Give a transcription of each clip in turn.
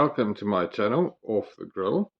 welcome to my channel, Off the Grill.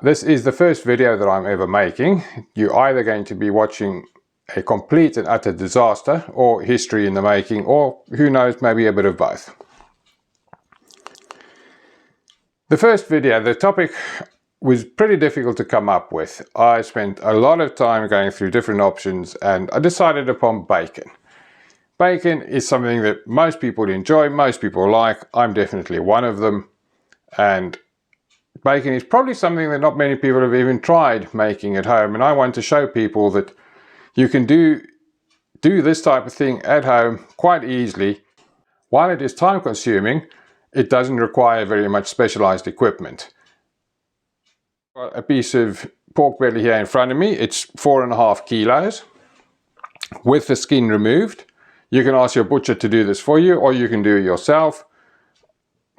This is the first video that I'm ever making. You're either going to be watching a complete and utter disaster, or history in the making, or who knows, maybe a bit of both. The first video, the topic was pretty difficult to come up with. I spent a lot of time going through different options and I decided upon bacon. Bacon is something that most people enjoy, most people like. I'm definitely one of them. And bacon is probably something that not many people have even tried making at home. And I want to show people that you can do this type of thing at home quite easily. While it is time consuming, it doesn't require very much specialized equipment. Got a piece of pork belly here in front of me. It's 4.5 kilos with the skin removed. You can ask your butcher to do this for you, or you can do it yourself.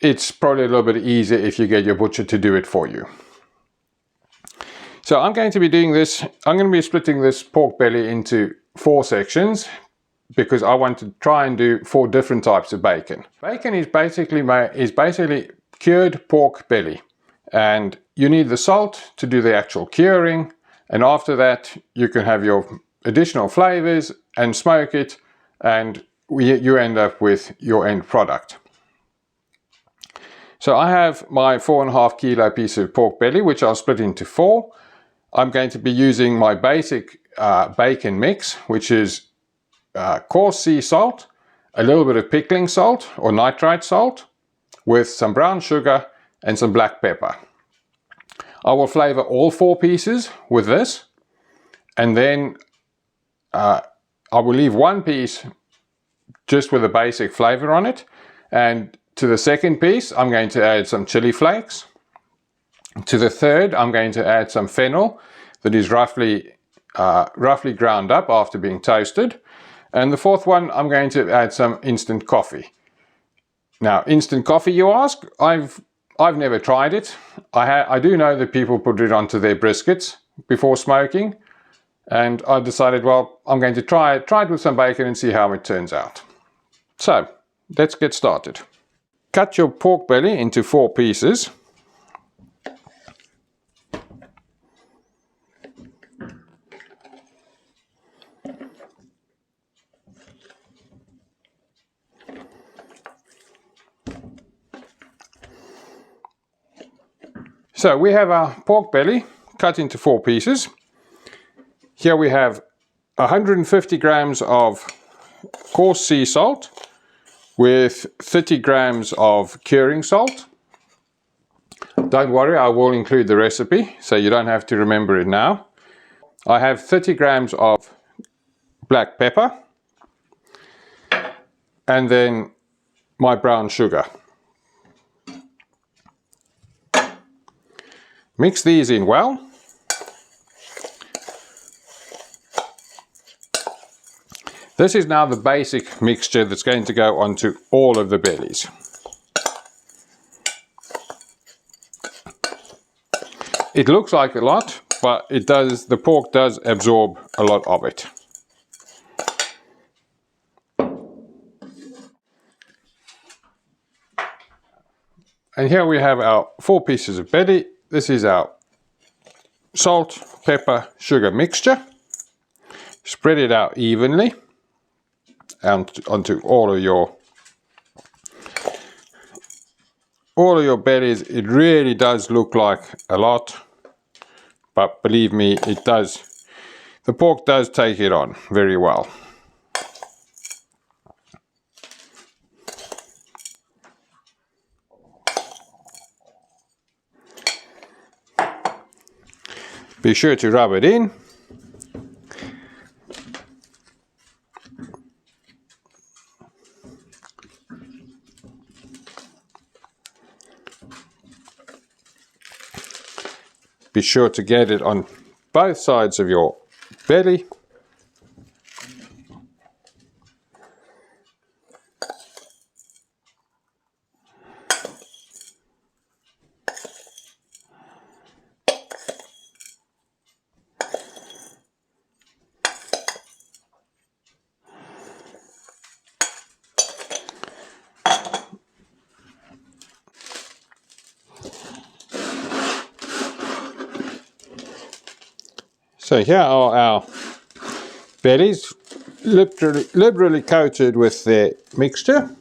It's probably a little bit easier if you get your butcher to do it for you. So I'm going to be doing this. I'm going to be splitting this pork belly into 4 sections because I want to try and do 4 different types of bacon. Bacon is basically cured pork belly, and you need the salt to do the actual curing, and after that you can have your additional flavors and smoke it, and you end up with your end product. So I have my 4.5 kilo piece of pork belly, which I'll split into 4. I'm going to be using my basic bacon mix, which is coarse sea salt, a little bit of pickling salt or nitrite salt, with some brown sugar and some black pepper. I will flavor all 4 pieces with this, and then I will leave 1 piece just with a basic flavor on it, and to the second piece I'm going to add some chili flakes. To the third I'm going to add some fennel that is roughly ground up after being toasted, and the fourth one I'm going to add some instant coffee. Now, instant coffee, you ask? I've never tried it. I do know that people put it onto their briskets before smoking, and I decided, well, I'm going to try it with some bacon and see how it turns out. So let's get started. Cut your pork belly into 4 pieces. So we have our pork belly cut into 4 pieces. Here we have 150 grams of coarse sea salt with 30 grams of curing salt. Don't worry, I will include the recipe, so you don't have to remember it now. I have 30 grams of black pepper, and then my brown sugar. Mix these in well. This is now the basic mixture that's going to go onto all of the bellies. It looks like a lot, but the pork does absorb a lot of it. And here we have our 4 pieces of belly. This is our salt, pepper, sugar mixture. Spread it out evenly and onto all of your bellies. It really does look like a lot, but believe me, it does. The pork does take it on very well. Be sure to rub it in. Be sure to get it on both sides of your belly. So here are our bellies, liberally coated with the mixture.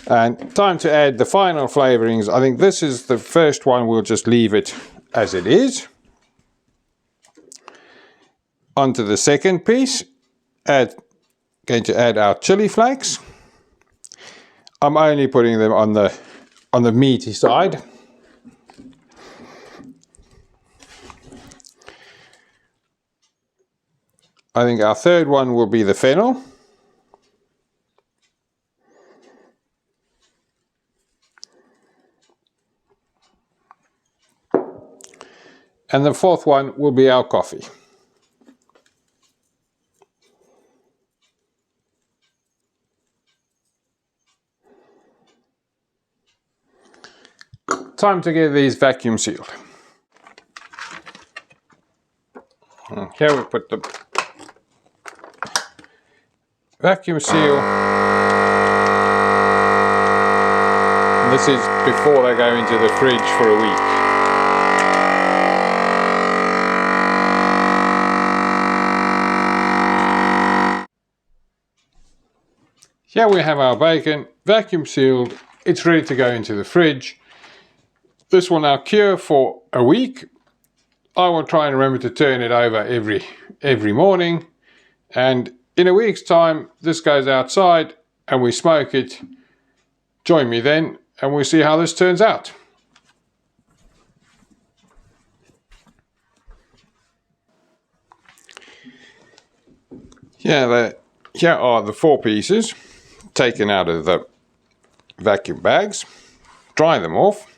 And time to add the final flavourings. I think this is the first one, we'll just leave it as it is. Onto the second piece, going to add our chili flakes. I'm only putting them on the meaty side. I think our third one will be the fennel. And the fourth one will be our coffee. Time to get these vacuum sealed. And here we put the vacuum seal. And this is before they go into the fridge for a week. Here we have our bacon, vacuum sealed. It's ready to go into the fridge. This will now cure for a week. I will try and remember to turn it over every morning. And in a week's time, this goes outside and we smoke it. Join me then and we'll see how this turns out. Here are the 4 pieces taken out of the vacuum bags. Dry them off.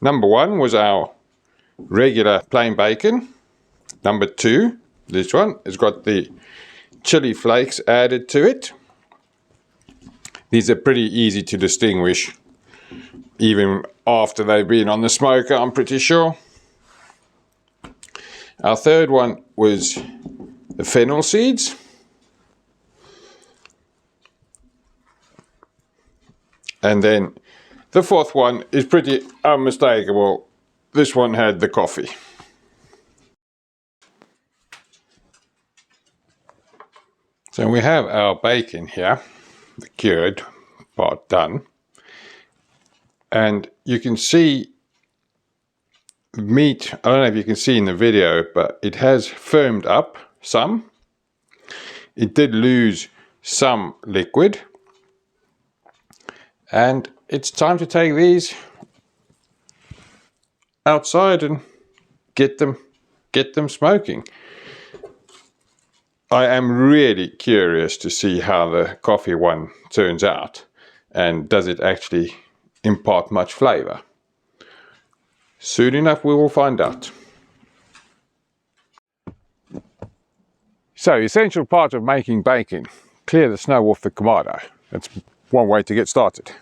Number 1 was our regular plain bacon. Number 2, this one, has got the chili flakes added to it. These are pretty easy to distinguish, even after they've been on the smoker, I'm pretty sure. Our third one was the fennel seeds. And then the fourth one is pretty unmistakable. This one had the coffee. So we have our bacon here, the cured part done. And you can see meat, I don't know if you can see in the video, but it has firmed up some. It did lose some liquid. And it's time to take these outside and get them smoking. I am really curious to see how the coffee one turns out, and does it actually impart much flavour. Soon enough we will find out. So, essential part of making bacon: clear the snow off the Kamado. That's one way to get started.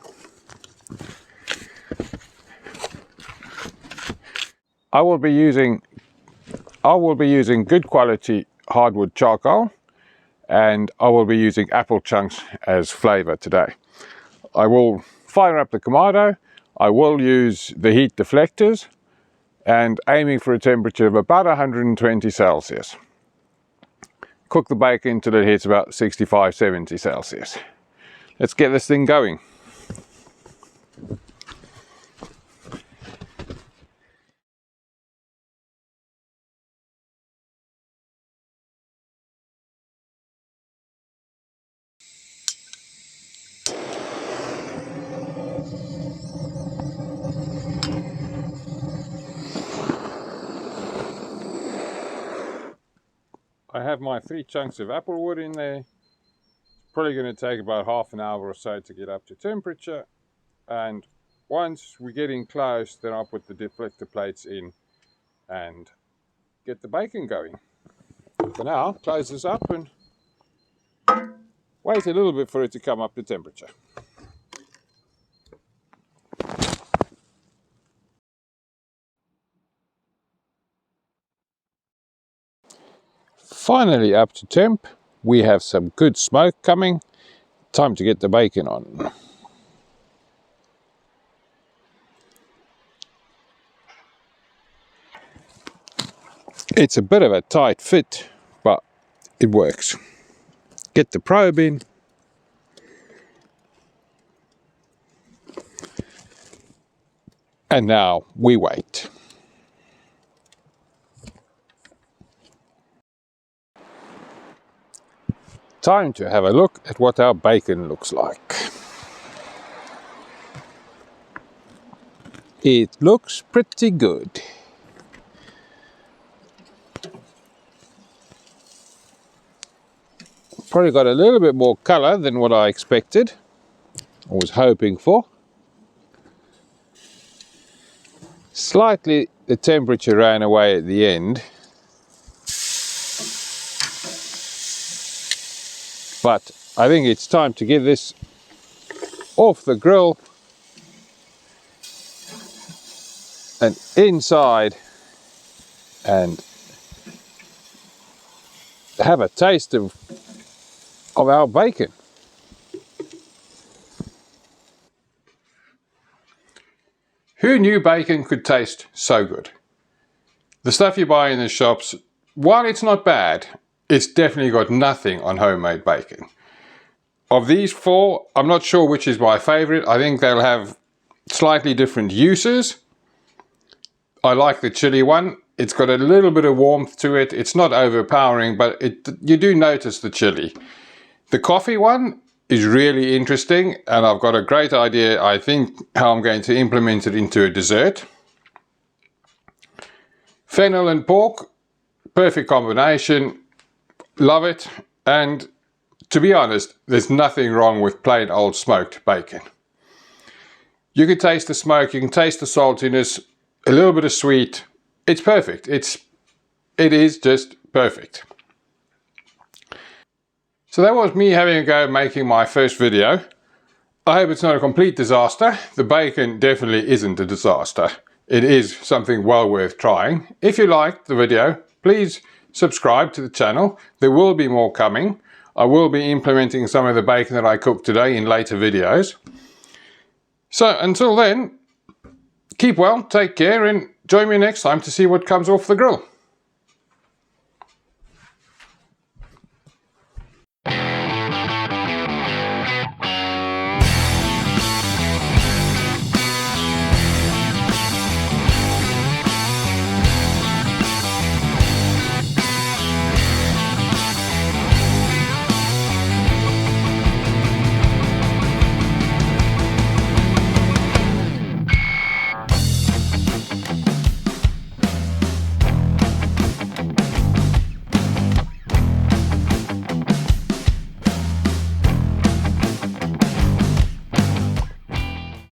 I will be using good quality hardwood charcoal, and I will be using apple chunks as flavour today. I will fire up the Kamado. I will use the heat deflectors and aiming for a temperature of about 120 Celsius. Cook the bacon till it hits about 65-70 Celsius. Let's get this thing going. I have my 3 chunks of apple wood in there. It's probably going to take about half an hour or so to get up to temperature. And once we're getting close, then I'll put the deflector plates in and get the bacon going. For now, close this up and wait a little bit for it to come up to temperature. Finally up to temp, we have some good smoke coming. Time to get the bacon on. It's a bit of a tight fit, but it works. Get the probe in. And now we wait. Time to have a look at what our bacon looks like. It looks pretty good. Probably got a little bit more colour than what I expected, or was hoping for. Slightly the temperature ran away at the end, but I think it's time to get this off the grill and inside and have a taste of our bacon. Who knew bacon could taste so good? The stuff you buy in the shops, while it's not bad, it's definitely got nothing on homemade bacon. Of these four, I'm not sure which is my favourite. I think they'll have slightly different uses. I like the chili one. It's got a little bit of warmth to it. It's not overpowering, but you do notice the chili. The coffee one is really interesting, and I've got a great idea, I think, how I'm going to implement it into a dessert. Fennel and pork, perfect combination, love it. And to be honest, there's nothing wrong with plain old smoked bacon. You can taste the smoke, you can taste the saltiness, a little bit of sweet. It's perfect. It is just perfect. So that was me having a go making my first video. I hope it's not a complete disaster. The bacon definitely isn't a disaster. It is something well worth trying. If you liked the video, please subscribe to the channel. There will be more coming. I will be implementing some of the bacon that I cooked today in later videos. So until then, keep well, take care, and join me next time to see what comes off the grill.